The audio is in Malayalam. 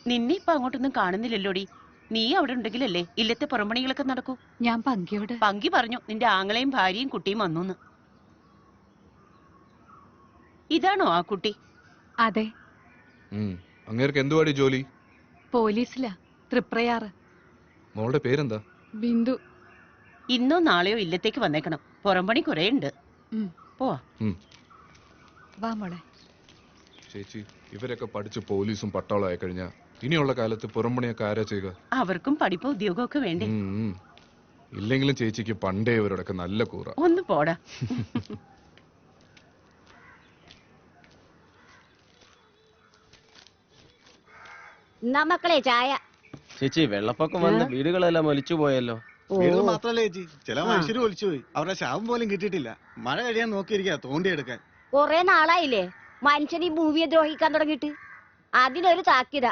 നിന്നെ ഇപ്പൊ അങ്ങോട്ടൊന്നും കാണുന്നില്ലല്ലോടി. നീ അവിടെ ഉണ്ടെങ്കിലല്ലേ ഇല്ലത്തെ പുറംപണികളൊക്കെ നടക്കൂ. ഞാൻ പങ്കി പറഞ്ഞു നിന്റെ ആങ്ങളെയും ഭാര്യയും കുട്ടിയും വന്നു. ഇതാണോ ആ കുട്ടി? അതെ. അങ്ങേർക്ക് എന്തുവാടി ജോലി? പോലീസിലാ, തൃപ്രയാറ്. മോളുടെ പേരെന്താ? ബിന്ദു. ഇന്നോ നാളെയോ ഇല്ലത്തേക്ക് വന്നേക്കണം. പുറംപണി കുറെ ഉണ്ട്. പോവാ. വാ മോളെ. ചേച്ചി, ഇവരൊക്കെ പഠിച്ച് പോലീസും പട്ടാളം ആയി കഴിഞ്ഞാ ഇനിയുള്ള കാലത്ത് പുറംപണിയൊക്കെ ആരാ ചെയ്യുക? അവർക്കും പഠിപ്പോ ഉദ്യോഗമൊക്കെ വേണ്ടേ? ഇല്ലെങ്കിലും ചേച്ചിക്ക് പണ്ടേ ഇവരോടൊക്കെ നല്ല കൂറ. ഒന്ന് പോടാ. മക്കളെ ചായ. ചേച്ചി, വെള്ളപ്പൊക്കം വന്ന് വീടുകളെല്ലാം ഒലിച്ചു പോയല്ലോ. വീടുകൾ മാത്രല്ലേ ചേച്ചി, ചില മനുഷ്യര് ഒലിച്ചുപോയി. അവരുടെ ശവം പോലും കിട്ടിയിട്ടില്ല. മഴ കഴിയാൻ നോക്കിയിരിക്കാ തോണ്ടിയെടുക്കാൻ. കൊറേ നാളായില്ലേ മനുഷ്യൻ ഈ ഭൂമിയെ ദ്രോഹിക്കാൻ തുടങ്ങിയിട്ട്. അതിനൊരു താക്കീത.